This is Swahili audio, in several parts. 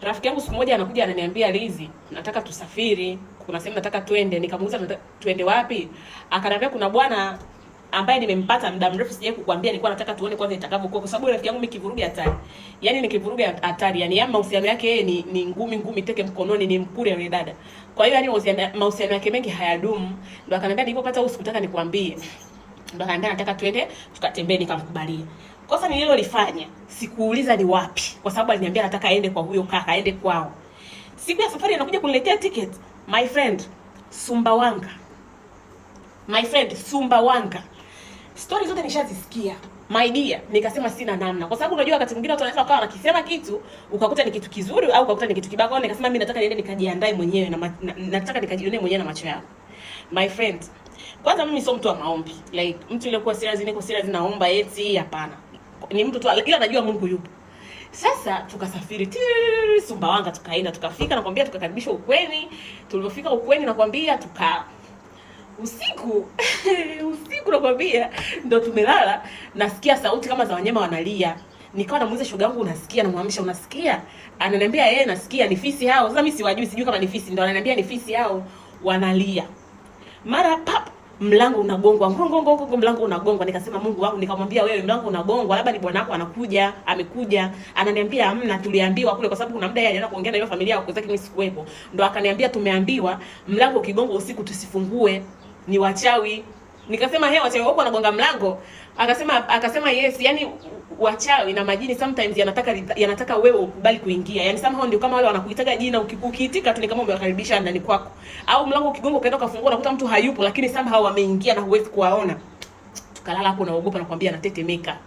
Rafiki yangu siku moja anakuja ananiambia, Lizi, nataka tusafiri. Kuna sehemu nataka twende. Nikamuuliza twende wapi? Akaniambia kuna bwana ambaye nimempata muda mrefu sijaje kukuambia, nilikuwa nataka tuone kwanza itakavyokuwa, kwa sababu rafiki yangu mimi kivuruga hatari. Yaani ni kivuruga hatari. Yaani ya mahusiano yake yeye ni ngumi teke mkononi, ni mkure yule dada. Kwa hiyo yani mahusiano yake mengi hayadumu. Ndio akaniambia nilipopata huko sikutaka nikwambie. Ndio akaniambia nataka twende tukatembee, nikamkubalia. Kosa nililolifanya sikuuliza ni wapi, kwa sababu aliniambia nataka aende kwa huyo kaka, aende kwao. Siku ya safari anakuja kuniletea ticket. My friend, Sumbawanga. My friend, Sumbawanga. Story zote nishazisikia. My dear, nikasema sina namna. Kwa sababu unajua wakati mwingine watu wanaweza wakawa wanakisema kitu, ukakuta ni kitu kizuri au ukakuta ni kitu kibaya. Kwa hiyo nikasema mimi nataka niende nikajiandae mwenyewe na nataka nikajionee mwenyewe na macho yangu. My friend, kwanza mimi sio mtu wa maombi. Like mtu yule kwa serious, niko serious naomba eti hapana. Ni mtu tu ila najua Mungu yupo. Sasa tukasafiri Sumbawanga, tukaenda tukafika, nakwambia tukakaribishwa ukweni. Tulipofika ukweni nakwambia usiku nakwambia ndo tumelala, nasikia sauti kama za wanyama wanalia. Nikawa namuuliza shoga yangu, unasikia? Namwamsha, unasikia? Ananiambia yeye nasikia, ni fisi hao. Sasa mimi siwajui, sijui kama ni fisi, ndo ananiambia ni fisi hao wanalia. Mara pap, mlango unagongwa, ngongo, mlango unagongwa. Nikasema Mungu wangu, nikamwambia wewe, mlango unagongwa, labda ni bwana wako amekuja. Ananiambia hamna, tuliambiwa kule, kwa sababu kuna muda yeye alienda kuongea na hiyo familia yako zake, mimi sikuwepo. Ndo akaniambia tumeambiwa mlango ukigongwa usiku tusifungue, ni wachawi. Nikasema he, wachawi wako wanagonga mlango? Akasema yes, yani wachawi na majini sometimes yanataka wewe ukubali kuingia. Yani somehow ndio kama wale wanakuitaga jina, ukiitika tu ni kama umewakaribisha ndani kwako. Au mlango ukigonga ukaenda ukafungua unakuta mtu hayupo, lakini somehow wameingia na huwezi kuwaona. Tukalala hapo naogopa, nakwambia natetemeka.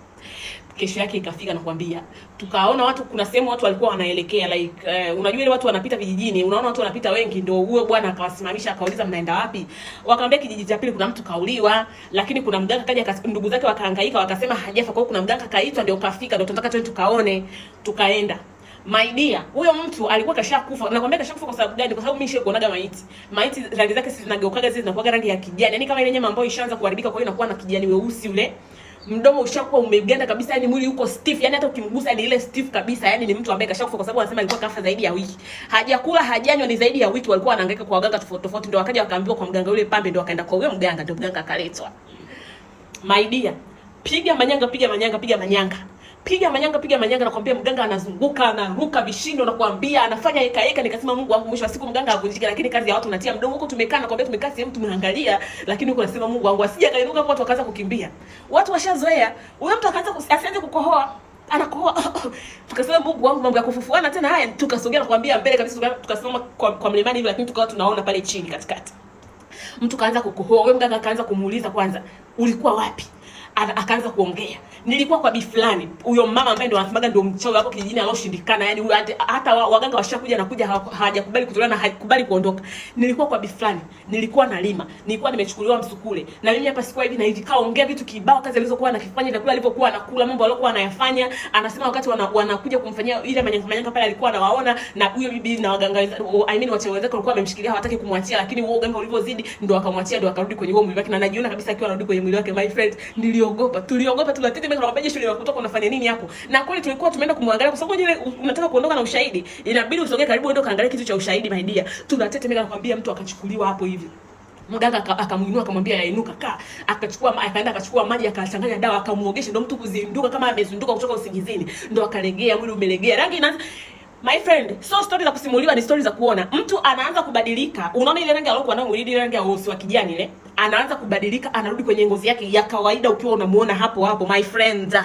Kesho yake ikafika, nakwambia tukaona watu, kuna sehemu watu walikuwa wanaelekea like unajua ile watu wanapita vijijini, unaona watu wanapita wengi. Ndio huyo bwana akawasimamisha, akauliza mnaenda wapi? Wakamwambia kijiji cha pili kuna mtu kauliwa, lakini kuna mganga kaja, ndugu zake wakahangaika, wakasema hajafa, kwa hiyo kuna mganga kaitwa, ndio kafika, ndio tunataka twende tukaone. Tukaenda. My dear, huyo mtu alikuwa kashakufa. Nakwambia kashakufa kwa sababu gani? Kwa sababu mimi nishakuonaga maiti. Maiti rangi zake zinageukaga, zinakuwa rangi ya kijani. Yaani kama ile nyama ambayo ishaanza kuharibika, kwa hiyo inakuwa na kijani weusi ule. Mdomo ushakuwa umeganda kabisa, yani mwili uko stiff, yani hata ukimgusa ni ile stiff kabisa. Yani ni mtu ambaye kashakufa, kwa sababu anasema alikuwa kafa zaidi ya wiki. Hajakula, hajanywa, ni zaidi ya wiki. Walikuwa wanahangaika kwa waganga tofauti, ndio wakaja wakaambiwa kwa mganga yule pambe, ndio wakaenda kwa huyo mganga, ndio mganga akaletwa. My dear, piga manyanga. Nakwambia mganga anazunguka, anaruka vishindo, nakwambia anafanya heka. Nikasema Mungu wangu, mwisho wa siku mganga avunjike, lakini kazi ya watu natia mdomo huko. Tumekaa, nakwambia tumekaa sehemu tumeangalia, lakini huko nasema Mungu wangu asije kainuka, watu wakaanza kukimbia. Watu washazoea. Huyo mtu akaanza asianze kukohoa. Anakohoa. Tukasema Mungu wangu, mambo ya kufufuana tena haya. Tukasogea, nakwambia mbele kabisa, tukasimama kwa mlimani hivi, lakini tukawa tunaona pale chini katikati. Mtu kaanza kukohoa. Wewe mganga akaanza kumuuliza kwanza, ulikuwa wapi? Akaanza kuongea. Nilikuwa kwa bi fulani. Huyo mama ambaye ndio anasemaga ndio mchawi hapo kijijini aloshindikana. Yani hata waganga washakuja nakuja hawajakubali kutolewa na hakubali kuondoka. Nilikuwa kwa bi fulani. Nilikuwa nalima. Nilikuwa nimechukuliwa Msukule. Na mimi hapa sikuwa hivi na hivi. Kaongea vitu kibao, kazi alizokuwa anakifanya, vyakula alivyokuwa anakula, mambo aliyokuwa anayafanya. Anasema wakati wanakuja kumfanyia ile manyanga pale alikuwa anawaona, na huyo bibi na waganga wachawi wenzake walikuwa wamemshikilia, hawataki kumwachia, lakini huo uganga ulivyozidi ndio akamwachia, ndio akarudi kwenye huo mwili wake, na najiona kabisa akiwa anarudi kwenye mwili wake. My friend, tuliogopa tunatete mimi nakwambia, jeshi kutoka unafanya nini hapo? Na kweli tulikuwa tumeenda kumwangalia, kwa sababu ile unataka kuondoka na ushahidi, inabidi usogee karibu uende kaangalie kitu cha ushahidi. My dear, tunatete mimi nakwambia, mtu akachukuliwa hapo hivi. Mganga akamuinua, akamwambia yainuka, kaa. Akaenda akachukua maji, akachanganya dawa, akamuogesha, ndio mtu kuzinduka kama amezinduka kutoka usingizini, ndio akalegea, mwili umelegea, rangi inaanza. My friend, so story za kusimuliwa ni story za kuona. Mtu anaanza kubadilika. Unaona ile rangi aliyokuwa nayo mwili, ile rangi ya uso wa kijani ile, anaanza kubadilika, anarudi kwenye ngozi yake ya kawaida ukiwa unamuona hapo. My friend,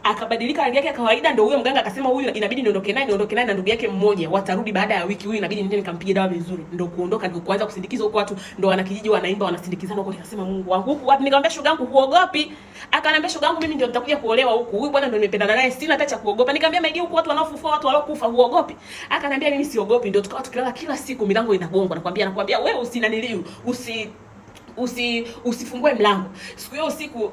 akabadilika rangi yake ya kawaida. Ndio huyo mganga akasema huyu inabidi niondoke naye na ndugu yake mmoja, watarudi baada ya wiki. Huyu inabidi niende nikampige dawa vizuri. Ndio kuondoka, ndio kuanza kusindikiza huko, watu ndio wanakijiji wanaimba, wanasindikizana huko. Nikasema Mungu wangu, huku wapi? Nikamwambia shoga yangu, huogopi? Akaniambia shoga yangu, mimi ndio nitakuja kuolewa huku, huyu bwana ndio nimependana naye, sina hata cha kuogopa. Nikamwambia maidi, huku watu wanaofufua, watu waliokufa, huogopi? Akaniambia mimi siogopi. Ndio tukawa tukilala kila siku milango inagongwa, nakwambia wewe usinaniliu, usifungue mlango. Siku hiyo usiku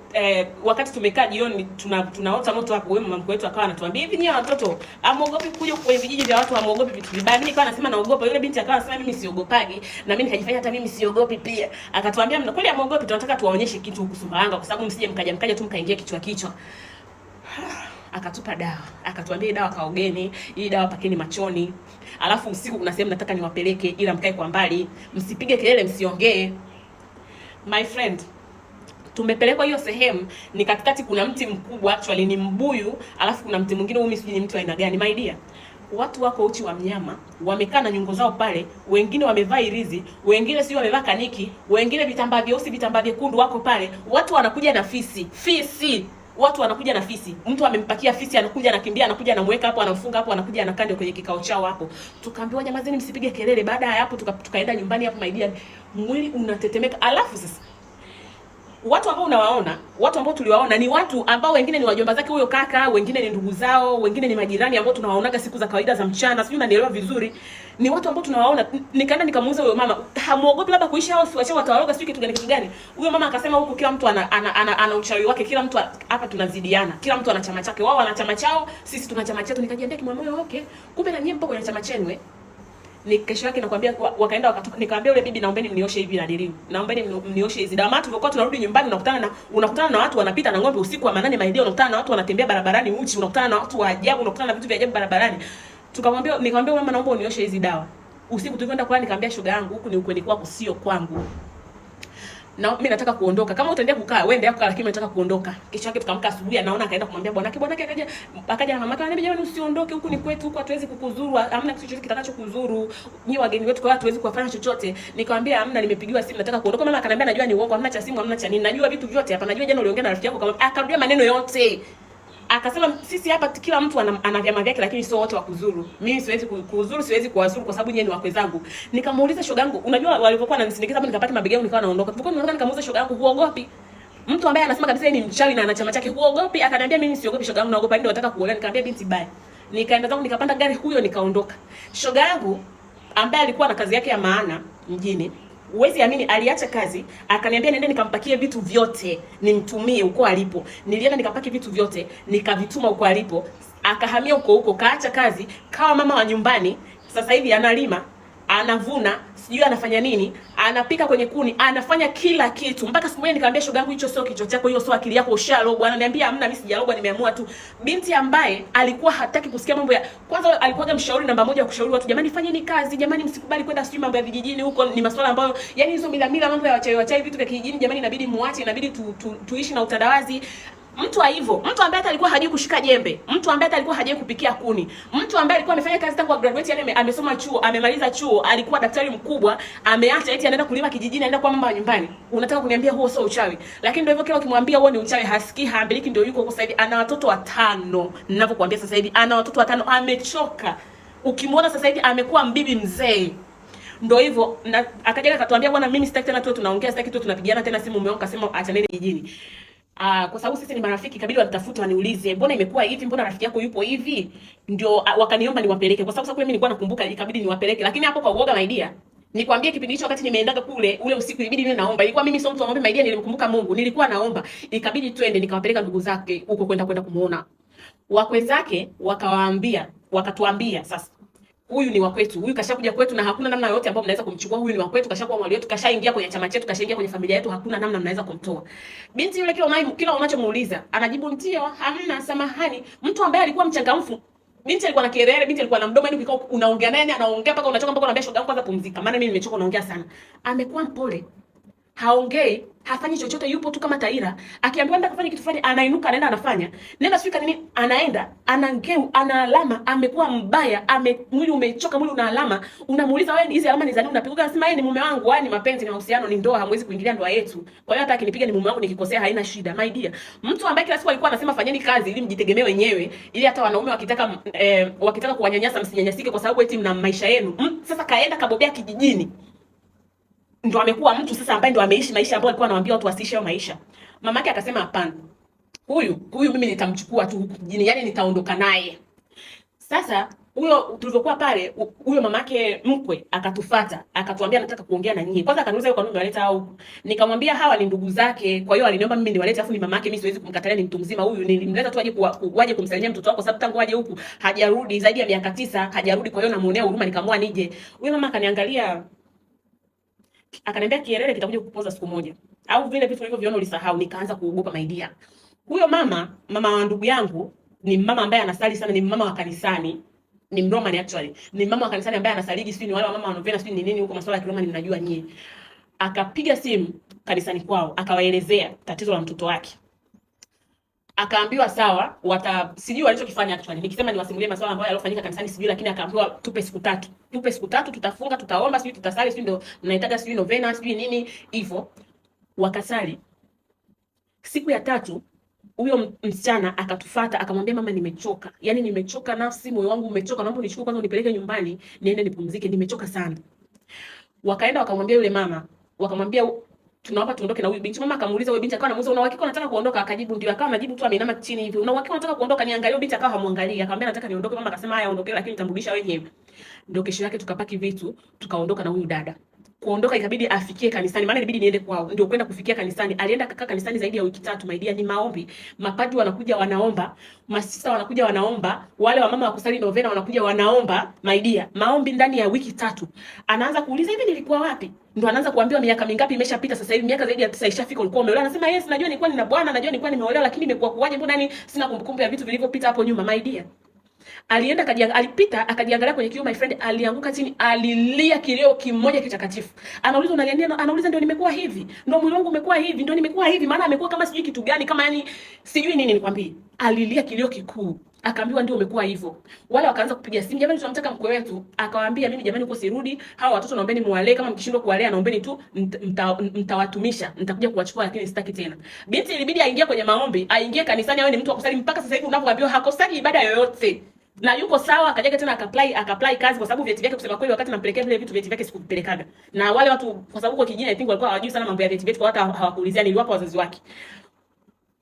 wakati tumekaa jioni tunaota moto hapo, wewe mama wetu akawa anatuambia hivi, nyie watoto amuogopi kuja kwenye vijiji vya watu, amuogopi vitu vibaya. Mimi nikawa nasema naogopa, yule binti akawa anasema mimi siogopagi, na mimi nikajifanya hata mimi siogopi pia. Akatuambia mna kweli amuogopi, tunataka tuwaonyeshe kitu huku Sumbawanga, kwa sababu msije mkaja tu mkaingia kichwa. akatupa dawa, akatuambia dawa kaogeni, hii dawa pakeni machoni, alafu usiku kuna sehemu nataka niwapeleke, ila mkae kwa mbali, msipige kelele, msiongee. My friend, tumepelekwa hiyo sehemu, ni katikati kuna mti mkubwa, actually ni mbuyu, alafu kuna mti mwingine umi, sijui ni mti wa aina gani. My dear, watu wako uchi wa mnyama, wamekaa na nyungo zao pale, wengine wamevaa irizi, wengine sio wamevaa kaniki, wengine vitambaa vyeusi, vitambaa vyekundu, wako pale. Watu wanakuja na fisi, watu wanakuja na fisi. Mtu amempakia fisi, anakuja anakimbia, anakuja anamweka hapo, anamfunga hapo, anakuja anakanda kwenye kikao chao hapo. Tukaambiwa jamani, msipige kelele. Baada ya hapo tukaenda nyumbani hapo, my dear, mwili unatetemeka. Alafu sasa watu ambao unawaona, watu ambao tuliwaona ni watu ambao wengine ni wajomba zake huyo kaka, wengine ni ndugu zao, wengine ni majirani ambao tunawaonaga siku za kawaida za mchana, sijui unanielewa vizuri. Ni watu ambao tunawaona. Nikaenda nikamuuliza huyo mama, hamuogopi labda kuishi hao siwache watawaroga sijui kitu gani? Huyo mama akasema huko kila mtu ana uchawi wake, kila mtu hapa tunazidiana. Kila mtu ana chama chake. Wao wana chama chao, sisi tuna chama chetu. Nikajiambia kimwamoyo, okay, kumbe na nyinyi mpo kwenye chama chenu Ni kesho yake nakwambia wakaenda wakatoka, nikamwambia yule bibi, naombeni mnioshe hivi na deliu. Naombeni mnioshe hizi dawa. Tulikuwa tunarudi nyumbani, unakutana na watu wanapita na ng'ombe usiku wa manane, maidia, unakutana na watu wanatembea barabarani uchi, unakutana na watu wa ajabu, unakutana na vitu vya ajabu barabarani. Nikamwambia mama, naomba unioshe hizi dawa. Usiku tulikwenda kwa, nikamwambia shoga yangu, huku ni ukweni kwako, sio kwangu. Na mimi nataka kuondoka. Kama utaendelea kukaa, wewe endelea kukaa, lakini nataka kuondoka. Kesho yake tukamka asubuhi, anaona akaenda kumwambia bwanake akaja na mama yake, ananiambia jamani, usiondoke, huku ni kwetu, huku hatuwezi kukuzuru, hamna kitu chochote kitakachokuzuru. Nyinyi wageni wetu, kwa hiyo hatuwezi kuwafanya chochote. Nikamwambia hamna, nimepigiwa simu, nataka kuondoka. Mama akaniambia najua ni uongo, hamna cha simu, hamna cha nini. Najua vitu vyote hapa. Najua jana uliongea na rafiki yako, kama akarudia maneno yote. Akasema sisi hapa kila mtu ana vyama vyake, lakini sio wote wa kuzuru. Mimi siwezi kuzuru, siwezi kuwazuru kwa sababu nyinyi ni wakwe zangu. Nikamuuliza shoga yangu, unajua walivyokuwa wananisindikiza hapo, nikapata mabegi yangu nikawa naondoka. Tulipokuwa nikamuuliza shoga yangu, huogopi? Mtu ambaye anasema kabisa ni mchawi na ana chama chake, huogopi? Akaniambia mimi siogopi shoga yangu, naogopa ndio nataka kuolewa. Nikamwambia binti baya. Nikaenda zangu nikapanda gari huyo nikaondoka. Shoga yangu ambaye alikuwa na kazi yake ya maana mjini, uwezi amini, aliacha kazi akaniambia nende nikampakie vitu vyote nimtumie huko alipo. Nilienda nikapakia vitu vyote nikavituma huko alipo. Akahamia huko, kaacha kazi, kawa mama wa nyumbani. Sasa hivi analima, anavuna, sijui anafanya nini, anapika kwenye kuni, anafanya kila kitu. Mpaka siku moja nikamwambia shoga yangu, hicho sio kichwa chako, hiyo sio akili yako, ushalogwa. Ananiambia hamna, mimi sijalogwa, nimeamua tu. Binti ambaye alikuwa hataki kusikia mambo ya, kwanza alikuwa mshauri namba moja wa kushauri watu, jamani fanyeni kazi, jamani msikubali kwenda sijui mambo ya vijijini huko, ni masuala ambayo yani hizo mila mambo ya wachawi vitu vya kijijini, jamani inabidi muache, inabidi tuishi na utandawazi. Mtu wa hivyo, mtu ambaye alikuwa hajui kushika jembe, mtu ambaye alikuwa hajui kupikia kuni, mtu ambaye alikuwa amefanya kazi tangu graduate, yani amesoma chuo, amemaliza chuo, alikuwa daktari mkubwa, ameacha eti anaenda kulima kijijini, anaenda kwa mama wa nyumbani. Unataka kuniambia huo sio uchawi? Lakini ndio hivyo, kila ukimwambia huo ni uchawi hasikii, haambiliki. Ndio yuko sasa hivi ana watoto 5. Ninavyokuambia sasa hivi ana watoto 5, amechoka. Ukimwona sasa hivi amekuwa mbibi mzee. Ndio hivyo, akaja akatuambia bwana, mimi sitaki tena tu tunaongea, sitaki tu tunapigiana tena simu. Mume wangu akasema achaneni kijijini. Kwa sababu sisi ni marafiki, kabidi wanitafuta waniulize, mbona imekuwa hivi, mbona rafiki yako yupo hivi? Ndio wakaniomba niwapeleke, kwa sababu sasa kule mimi nilikuwa nakumbuka, ikabidi niwapeleke. Lakini hapo kwa uoga, my dear, nikwambie kipindi hicho wakati nimeendaga kule ule usiku, ilibidi mimi naomba. Ilikuwa mimi sio mtu wa maombi, my dear, nilimkumbuka Mungu, nilikuwa naomba. Ikabidi twende, nikawapeleka ndugu zake huko kwenda kumuona. Wakwe zake wakatuambia sasa, huyu ni wa kwetu, huyu kashakuja kwetu na hakuna namna yoyote ambayo mnaweza kumchukua. Huyu ni wa kwetu, kashakuwa mwali wetu, kashaingia kwenye chama chetu, kashaingia kwenye familia yetu, hakuna namna mnaweza kumtoa. Binti yule kila unachomuuliza anajibu ndio, hamna, samahani. Mtu ambaye alikuwa mchangamfu, binti alikuwa na kelele, binti alikuwa na mdomo, yani ukikao unaongea naye anaongea mpaka unachoka, mpaka unaambia shoga yangu kwanza pumzika, maana mimi nimechoka, unaongea sana. Amekuwa mpole, haongei, hafanyi chochote, yupo tu kama taira. Akiambiwa nenda kufanya kitu fulani anainuka anaenda anafanya. Nenda sifika nini anaenda, anangeu, ana alama, amekuwa mbaya, mwili umechoka, mwili una alama. Unamuuliza wewe hizi alama ni za nini? Unapiga anasema yeye ni mume wangu, ni mapenzi, ni mahusiano, ni ndoa, hamwezi kuingilia ndoa yetu. Kwa hiyo hata akinipiga ni mume wangu, nikikosea haina shida. My dear, mtu ambaye kila siku alikuwa anasema fanyeni kazi ili mjitegemee wenyewe, ili hata wanaume wakitaka kuwanyanyasa msinyanyasike kwa sababu eti mna maisha yenu. Sasa kaenda kabobea kijijini. Ndo amekuwa mtu sasa ambaye ndo ameishi maisha ambayo alikuwa anawaambia watu wasiishi hayo maisha. Mamake akasema hapana. Huyu mimi nitamchukua tu huku kijijini, yani nitaondoka naye. Sasa huyo tulivyokuwa pale, huyo mamake mkwe akatufuata, akatuambia nataka kuongea na nyinyi. Kwanza akaniuliza kwa nini niwaleta hao. Nikamwambia hawa ni ndugu zake, kwa hiyo aliniomba mimi niwalete, afu ni mamake, mimi siwezi kumkatalia, ni mtu mzima huyu. Nilimleta tu waje kumsalimia mtoto wako, sababu tangu waje huku hajarudi zaidi ya miaka 9, hajarudi, kwa hiyo namuonea huruma, nikamwona nije. Huyo mama akaniangalia, akaniambia kielele kitakuja kukupoza siku moja, au vile vitu ulivyoviona ulisahau. Nikaanza kuogopa, my dear. Huyo mama wa ndugu yangu ni mama ambaye anasali sana, ni mama wa kanisani, ni Mromani actually. Ni mama wa kanisani ambaye anasaliji, sio ni wale mama wa novena, sio ni nini huko masuala ya Kiromani mnajua nyie. Akapiga simu kanisani kwao, akawaelezea tatizo la mtoto wake. Akaambiwa sawa, sijui walichokifanya actually. Nikisema niwasimulie masuala ambayo yalofanyika kanisani sijui, lakini akaambiwa tupe siku 3. Tupe siku 3, tutafunga, tutaomba, sijui tutasali, sijui ndio mnaitaga sijui novena, sijui nini hivyo. Wakasali. Siku ya 3 huyo msichana akatufuata akamwambia, mama, nimechoka. Yaani nimechoka, nafsi, moyo wangu umechoka. Naomba unichukue kwanza unipeleke nyumbani, niende nipumzike, nimechoka sana. Wakaenda wakamwambia yule mama, wakamwambia tunaomba tuondoke na huyu binti. Mama akamuuliza huyu binti, akawa anamuuliza una uhakika unataka kuondoka? Akajibu ndio. Akawa anajibu tu ameinama chini hivi. Una uhakika unataka kuondoka? Niangalie. Binti akawa hamwangalia. Akamwambia nataka niondoke. Mama akasema haya, ondoke, lakini nitamrudisha wenyewe. Ndio kesho yake tukapaki vitu, tukaondoka na huyu dada. Kuondoka ikabidi afikie kanisani, maana ilibidi niende kwao. Ndio kwenda kufikia kanisani. Alienda kakaa kanisani zaidi ya wiki 3, my dear. Ni maombi. Mapadri wanakuja wanaomba, masista wanakuja wanaomba, wale wa mama wa kusali novena wanakuja wanaomba, my dear. Maombi ndani ya wiki 3. Anaanza kuuliza hivi nilikuwa wapi? Ndio anaanza kuambiwa miaka mingapi imeshapita sasa hivi, miaka zaidi ya 9 ishafika. Ulikuwa umeolewa? Anasema yes, najua nilikuwa nina bwana, najua nilikuwa nimeolewa, lakini imekuwa kuwaje? Mbona yani sina kumbukumbu ya vitu vilivyopita hapo nyuma, my dear. Alienda alipita akajiangalia kwenye kioo, my friend, alianguka chini, alilia kilio kimoja kitakatifu. Anauliza unaliania? Anauliza ndio nimekuwa hivi, ndio mwili wangu umekuwa hivi, ndio nimekuwa hivi, maana amekuwa kama sijui kitu gani, kama yani sijui nini nikwambie. Alilia kilio kikuu, akaambiwa ndio umekuwa hivyo. Wale wakaanza kupiga simu, jamani tunamtaka mkwe wetu. Akawaambia mimi jamani, uko sirudi, hawa watoto naombeni muwalee, kama mkishindwa kuwalea naombeni tu mtawatumisha, nitakuja kuwachukua, lakini sitaki tena. Binti ilibidi aingie kwenye maombi, aingie kanisani, awe ni mtu wa kusali. Mpaka sasa hivi unavyoambiwa hakosaki ibada yoyote. Na yuko sawa, akajaga tena akapply kazi, kwa sababu vyeti vyake, kusema kweli, wakati nampelekea vile vitu, vyeti vyake sikupelekaga. Na wale watu, kwa sababu kwa kijini I think walikuwa hawajui sana mambo ya vyeti, kwa hata hawakuulizia, niliwapa wazazi wake.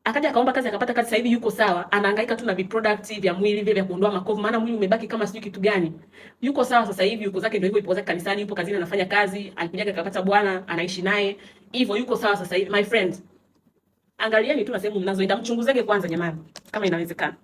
Akaja akaomba kazi, akapata kazi, sasa hivi yuko sawa, anahangaika tu na viproducts vya mwili vile vya kuondoa makovu, maana mwili umebaki kama sijui kitu gani. Yuko sawa sasa hivi, yuko zake ndio hivyo, yupo zake kanisani, yupo kazini, anafanya kazi, alikujaga akapata bwana, anaishi naye. Hivyo yuko sawa sasa hivi, my friends. Angalieni tu na sehemu mnazoenda, mchunguzege kwanza jamani, kama inawezekana.